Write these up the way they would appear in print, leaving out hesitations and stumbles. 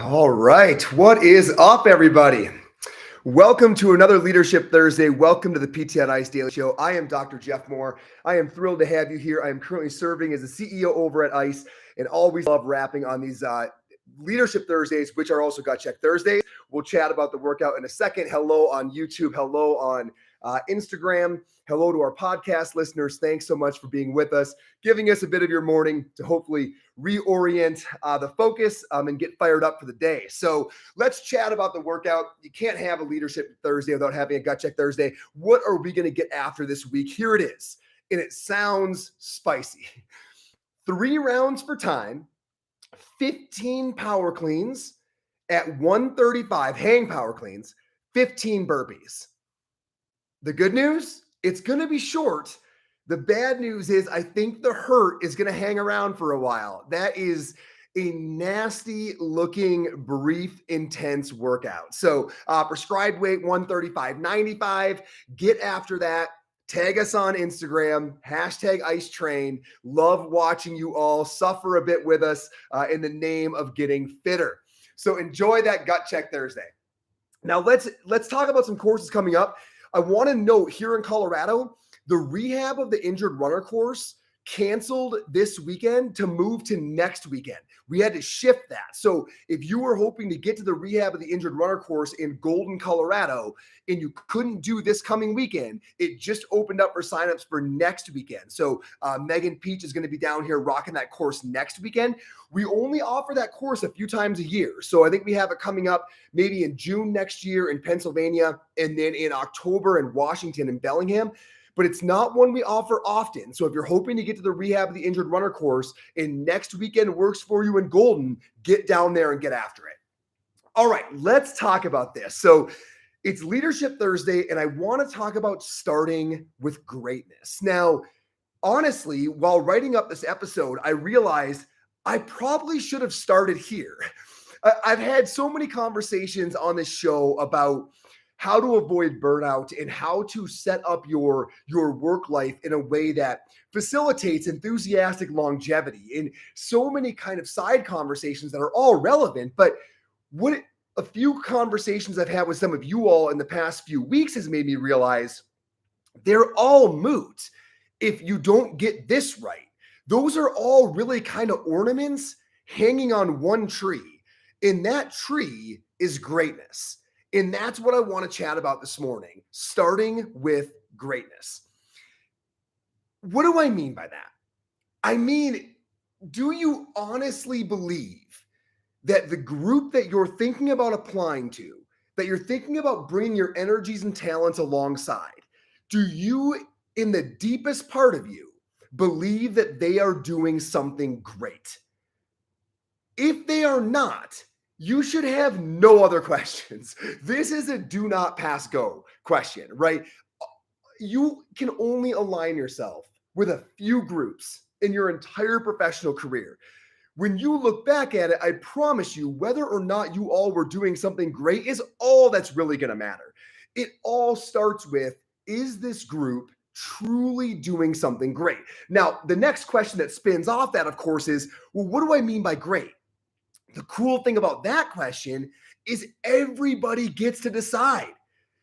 All right. What is up, everybody? Welcome to another Leadership Thursday. Welcome to the PT on Ice Daily Show. I am Dr. Jeff Moore. I am thrilled to have you here. I am currently serving as the CEO over at ICE and always love rapping on these Leadership Thursdays, which are also Gut Check Thursdays. We'll chat about the workout in a second. Hello on YouTube. Hello on Instagram. Hello to our podcast listeners. Thanks so much for being with us, giving us a bit of your morning to hopefully reorient the focus and get fired up for the day. So let's chat about the workout. You can't have a Leadership Thursday without having a Gut Check Thursday. What are we going to get after this week? Here it is. And it sounds spicy. 3 rounds for time, 15 power cleans at 135, hang power cleans, 15 burpees. The good news, it's going to be short. The bad news is I think the hurt is going to hang around for a while. That is a nasty looking, brief, intense workout. So prescribed weight 135.95. Get after that. Tag us on Instagram, hashtag IceTrain. Love watching you all suffer a bit with us in the name of getting fitter. So enjoy that Gut Check Thursday. Now let's talk about some courses coming up. I want to note here in Colorado, the rehab of the injured runner course canceled this weekend to move to next weekend. We had to shift that. So if you were hoping to get to the rehab of the injured runner course in Golden, Colorado, and you couldn't do this coming weekend, it just opened up for signups for next weekend. So Megan Peach is going to be down here rocking that course next weekend. We only offer that course a few times a year. So I think we have it coming up maybe in June next year in Pennsylvania, and then in October in Washington and Bellingham. But it's not one we offer often. So if you're hoping to get to the rehab of the injured runner course and next weekend works for you in Golden, get down there and get after it. All right, let's talk about this. So it's Leadership Thursday, and I want to talk about starting with greatness. Now, honestly, while writing up this episode, I realized I probably should have started here. I've had so many conversations on this show about how to avoid burnout and how to set up your work life in a way that facilitates enthusiastic longevity, and so many kind of side conversations that are all relevant. But what a few conversations I've had with some of you all in the past few weeks has made me realize they're all moot if you don't get this right. Those are all really kind of ornaments hanging on one tree, and that tree is greatness. And that's what I want to chat about this morning, starting with greatness. What do I mean by that? I mean, do you honestly believe that the group that you're thinking about applying to, that you're thinking about bringing your energies and talents alongside, do you, in the deepest part of you, believe that they are doing something great? If they are not, you should have no other questions. This is a do not pass go question, right? You can only align yourself with a few groups in your entire professional career. When you look back at it, I promise you, whether or not you all were doing something great is all that's really going to matter. It all starts with, is this group truly doing something great? Now, the next question that spins off that, of course, is, well, what do I mean by great? The cool thing about that question is everybody gets to decide.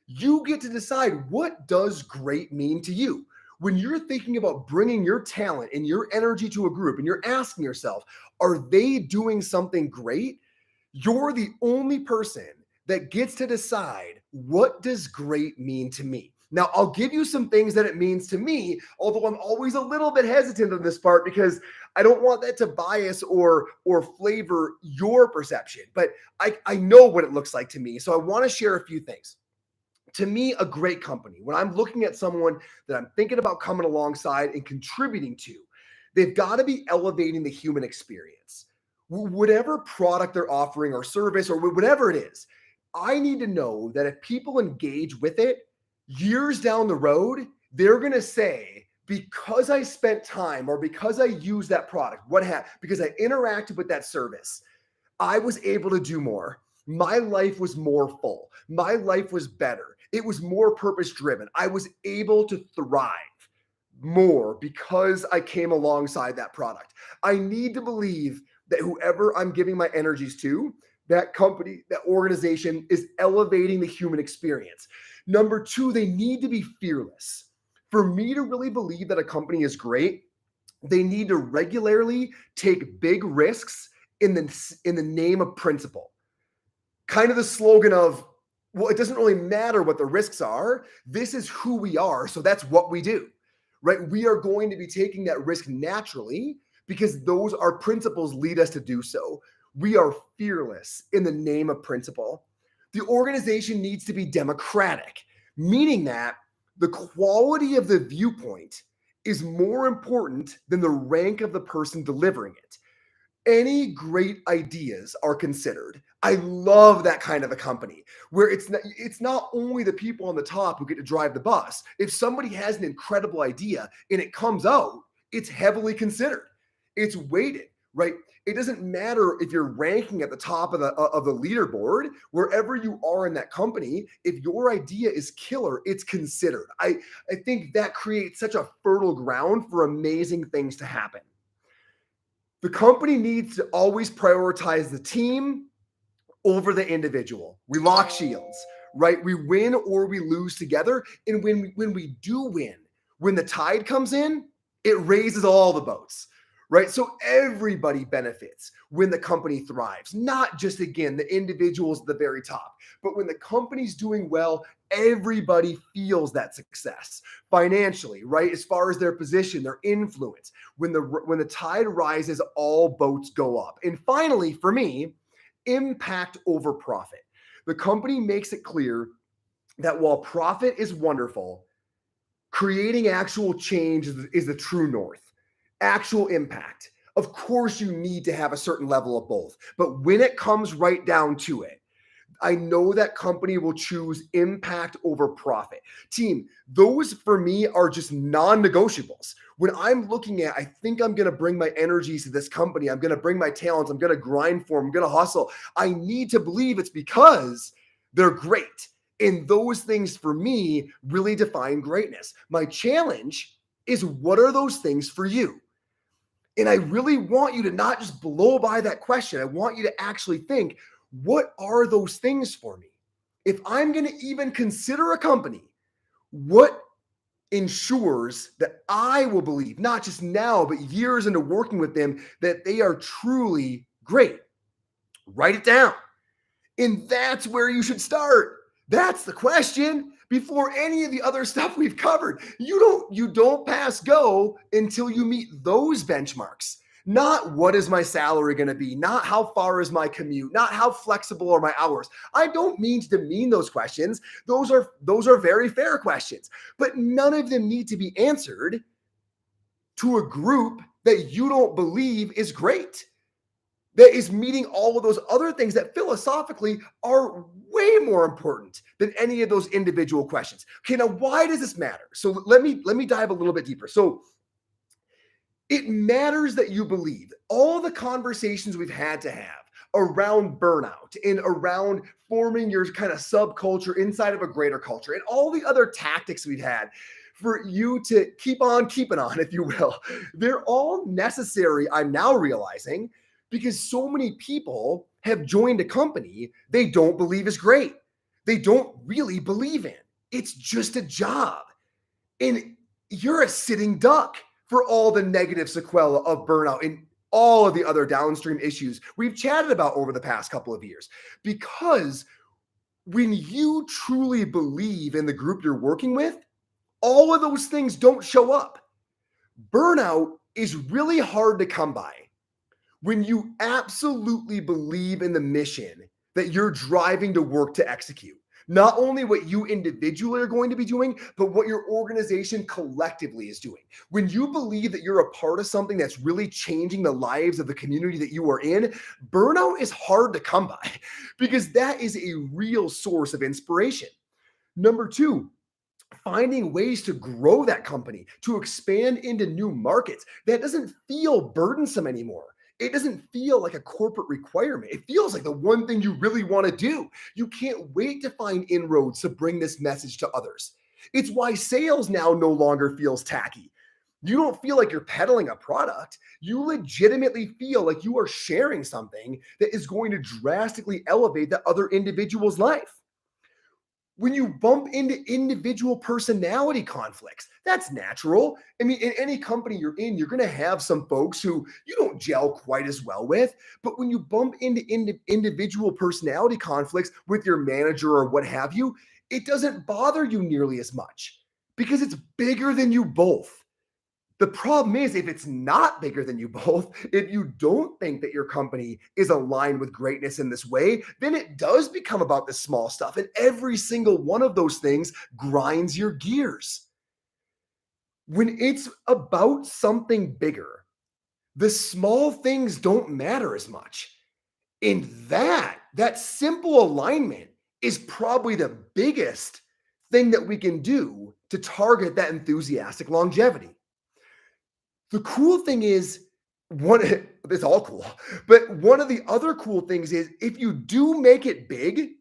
You get to decide, what does great mean to you? When you're thinking about bringing your talent and your energy to a group and you're asking yourself, are they doing something great? You're the only person that gets to decide, what does great mean to me? Now, I'll give you some things that it means to me, although I'm always a little bit hesitant on this part because I don't want that to bias or flavor your perception. But I know what it looks like to me. So I want to share a few things. To me, a great company, when I'm looking at someone that I'm thinking about coming alongside and contributing to, they've got to be elevating the human experience. Whatever product they're offering or service or whatever it is, I need to know that if people engage with it, years down the road, they're going to say, because I spent time or because I used that product, because I interacted with that service, I was able to do more. My life was more full. My life was better. It was more purpose driven. I was able to thrive more because I came alongside that product. I need to believe that whoever I'm giving my energies to, that company, that organization is elevating the human experience. Number two, they need to be fearless. For me to really believe that a company is great, they need to regularly take big risks in the name of principle. Kind of the slogan of, well, it doesn't really matter what the risks are. This is who we are. So that's what we do, right? We are going to be taking that risk naturally because those our principles lead us to do so. We are fearless in the name of principle. The organization needs to be democratic, meaning that the quality of the viewpoint is more important than the rank of the person delivering it. Any great ideas are considered. I love that kind of a company where it's not only the people on the top who get to drive the bus. If somebody has an incredible idea and it comes out, it's heavily considered. It's weighted, right? It doesn't matter if you're ranking at the top of the leaderboard, wherever you are in that company. If your idea is killer, it's considered. I think that creates such a fertile ground for amazing things to happen. The company needs to always prioritize the team over the individual. We lock shields, right? We win or we lose together. And when we do win, when the tide comes in, it raises all the boats, right? So everybody benefits when the company thrives, not just, again, the individuals at the very top, but when the company's doing well, everybody feels that success financially, right? As far as their position, their influence. When the tide rises, all boats go up. And finally, for me, impact over profit. The company makes it clear that while profit is wonderful, creating actual change is the true north. Actual impact. Of course, you need to have a certain level of both. But when it comes right down to it, I know that company will choose impact over profit. Team, those for me are just non-negotiables. When I'm looking at, I think I'm going to bring my energies to this company. I'm going to bring my talents. I'm going to grind for them. I'm going to hustle. I need to believe it's because they're great. And those things for me really define greatness. My challenge is, what are those things for you? And I really want you to not just blow by that question. I want you to actually think, what are those things for me? If I'm going to even consider a company, what ensures that I will believe, not just now, but years into working with them, that they are truly great? Write it down. And that's where you should start. That's the question before any of the other stuff we've covered. You don't pass go until you meet those benchmarks. Not what is my salary going to be, not how far is my commute, not how flexible are my hours. I don't mean to demean those questions. Those are very fair questions, but none of them need to be answered to a group that you don't believe is great, that is meeting all of those other things that philosophically are way more important than any of those individual questions. Okay, now why does this matter? So let me dive a little bit deeper. So it matters that you believe all the conversations we've had to have around burnout and around forming your kind of subculture inside of a greater culture and all the other tactics we've had for you to keep on keeping on, if you will. They're all necessary, I'm now realizing, because so many people have joined a company they don't believe is great. They don't really believe in. It's just a job. And you're a sitting duck for all the negative sequela of burnout and all of the other downstream issues we've chatted about over the past couple of years. Because when you truly believe in the group you're working with, all of those things don't show up. Burnout is really hard to come by when you absolutely believe in the mission that you're driving to work to execute. Not only what you individually are going to be doing, but what your organization collectively is doing. When you believe that you're a part of something that's really changing the lives of the community that you are in, burnout is hard to come by because that is a real source of inspiration. Number two, finding ways to grow that company, to expand into new markets. That doesn't feel burdensome anymore. It doesn't feel like a corporate requirement. It feels like the one thing you really want to do. You can't wait to find inroads to bring this message to others. It's why sales now no longer feels tacky. You don't feel like you're peddling a product. You legitimately feel like you are sharing something that is going to drastically elevate that other individual's life. When you bump into individual personality conflicts, that's natural. I mean, in any company you're in, you're going to have some folks who you don't gel quite as well with. But when you bump into individual personality conflicts with your manager or what have you, it doesn't bother you nearly as much because it's bigger than you both. The problem is, if it's not bigger than you both, if you don't think that your company is aligned with greatness in this way, then it does become about the small stuff. And every single one of those things grinds your gears. When it's about something bigger, the small things don't matter as much. And that simple alignment is probably the biggest thing that we can do to target that enthusiastic longevity. The cool thing is, one, it's all cool, but one of the other cool things is if you do make it big,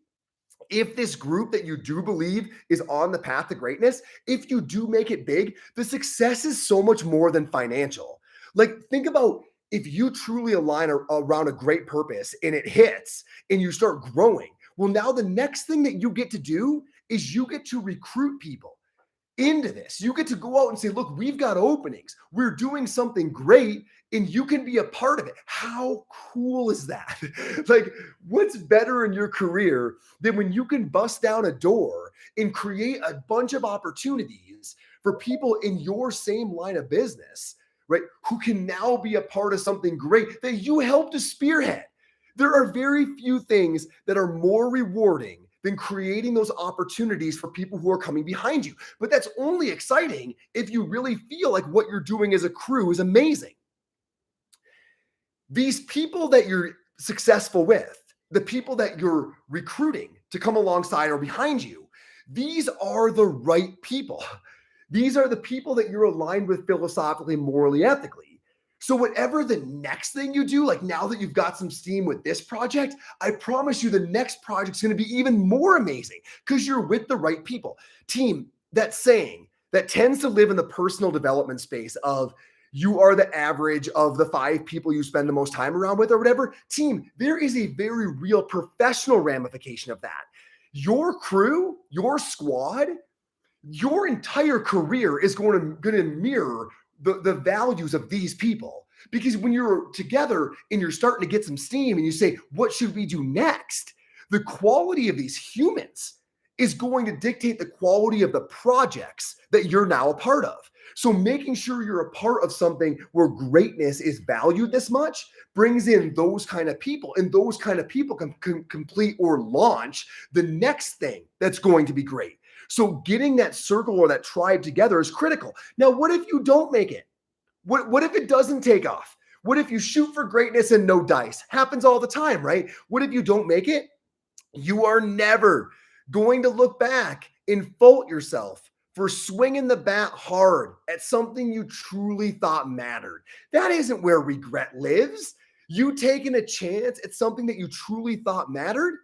if this group that you do believe is on the path to greatness, if you do make it big, the success is so much more than financial. Like, think about if you truly align around a great purpose and it hits and you start growing. Well, now the next thing that you get to do is you get to recruit people into this. You get to go out and say, look, we've got openings. We're doing something great and you can be a part of it. How cool is that? Like, what's better in your career than when you can bust down a door and create a bunch of opportunities for people in your same line of business, right? Who can now be a part of something great that you helped to spearhead. There are very few things that are more rewarding than creating those opportunities for people who are coming behind you. But that's only exciting if you really feel like what you're doing as a crew is amazing. These people that you're successful with, the people that you're recruiting to come alongside or behind you, these are the right people. These are the people that you're aligned with philosophically, morally, ethically. So whatever the next thing you do, like now that you've got some steam with this project, I promise you the next project's going to be even more amazing because you're with the right people. Team, that saying that tends to live in the personal development space of you are the average of the 5 people you spend the most time around with or whatever. Team, there is a very real professional ramification of that. Your crew, your squad, your entire career is going to mirror the values of these people. Because when you're together and you're starting to get some steam and you say, what should we do next? The quality of these humans is going to dictate the quality of the projects that you're now a part of. So making sure you're a part of something where greatness is valued this much brings in those kind of people, and those kind of people can complete or launch the next thing that's going to be great. So getting that circle or that tribe together is critical. Now, what if you don't make it? What if it doesn't take off? What if you shoot for greatness and no dice? Happens all the time, right? What if you don't make it? You are never going to look back and fault yourself for swinging the bat hard at something you truly thought mattered. That isn't where regret lives. You taking a chance at something that you truly thought mattered,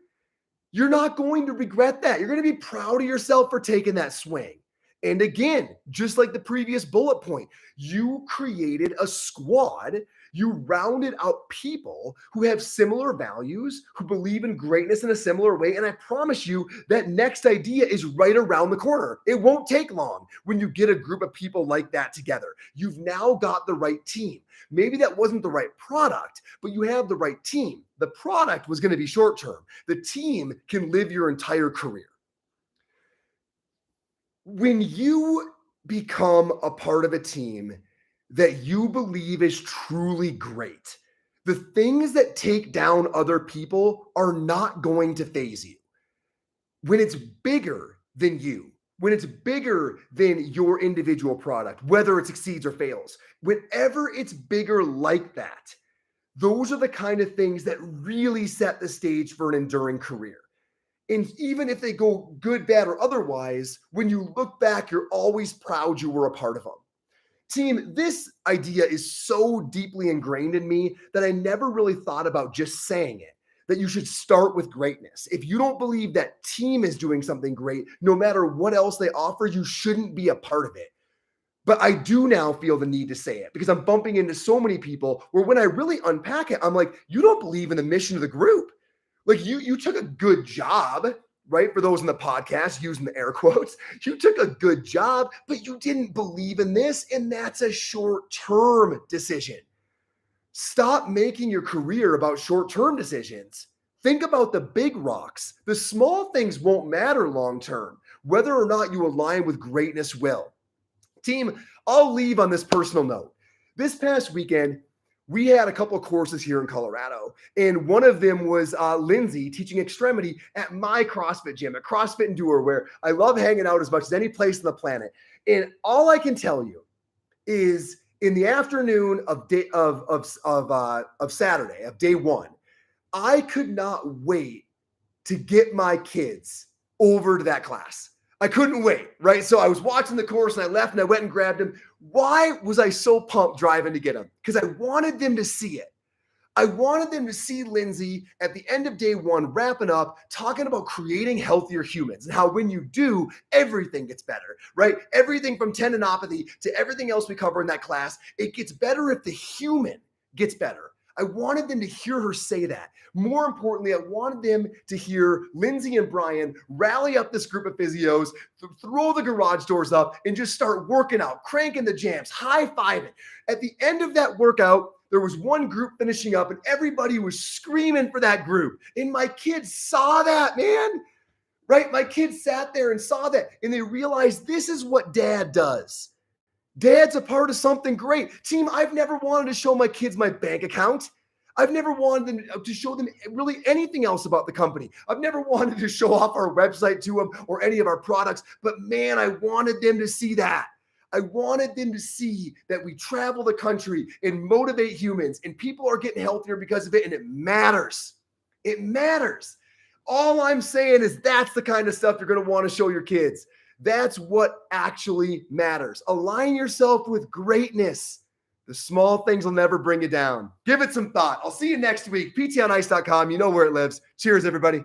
you're not going to regret that. You're going to be proud of yourself for taking that swing. And again, just like the previous bullet point, you created a squad. You rounded out people who have similar values, who believe in greatness in a similar way. And I promise you that next idea is right around the corner. It won't take long when you get a group of people like that together. You've now got the right team. Maybe that wasn't the right product, but you have the right team. The product was going to be short term. The team can live your entire career. When you become a part of a team that you believe is truly great, the things that take down other people are not going to phase you. When it's bigger than you, when it's bigger than your individual product, whether it succeeds or fails, whenever it's bigger like that, those are the kind of things that really set the stage for an enduring career. And even if they go good, bad, or otherwise, when you look back, you're always proud you were a part of them. Team, this idea is so deeply ingrained in me that I never really thought about just saying it, that you should start with greatness. If you don't believe that team is doing something great, no matter what else they offer, you shouldn't be a part of it. But I do now feel the need to say it because I'm bumping into so many people where when I really unpack it, I'm like, you don't believe in the mission of the group. Like you took a good job, right? For those in the podcast using the air quotes, you took a good job, but you didn't believe in this. And that's a short-term decision. Stop making your career about short-term decisions. Think about the big rocks. The small things won't matter long-term. Whether or not you align with greatness will. Team, I'll leave on this personal note. This past weekend, we had a couple of courses here in Colorado, and one of them was Lindsay teaching extremity at my CrossFit gym, at CrossFit Endure, where I love hanging out as much as any place on the planet. And all I can tell you is in the afternoon of Saturday, of day one, I could not wait to get my kids over to that class. I couldn't wait, right? So I was watching the course and I left and I went and grabbed him. Why was I so pumped driving to get him? Because I wanted them to see it. I wanted them to see Lindsay at the end of day one, wrapping up, talking about creating healthier humans and how when you do, everything gets better, right? Everything from tendinopathy to everything else we cover in that class, it gets better if the human gets better. I wanted them to hear her say that. More importantly, I wanted them to hear Lindsay and Brian rally up this group of physios, throw the garage doors up, and just start working out, cranking the jams, high-fiving. At the end of that workout, there was one group finishing up, and everybody was screaming for that group. And my kids saw that, man. Right? My kids sat there and saw that, and they realized this is what Dad does. Dad's a part of something great. Team, I've never wanted to show my kids my bank account. I've never wanted them to show them really anything else about the company. I've never wanted to show off our website to them or any of our products, but man, I wanted them to see that. I wanted them to see that we travel the country and motivate humans and people are getting healthier because of it, and it matters. It matters. All I'm saying is that's the kind of stuff you're going to want to show your kids. That's what actually matters. Align yourself with greatness. The small things will never bring you down. Give it some thought. I'll see you next week. PTOnice.com. You know where it lives. Cheers, everybody.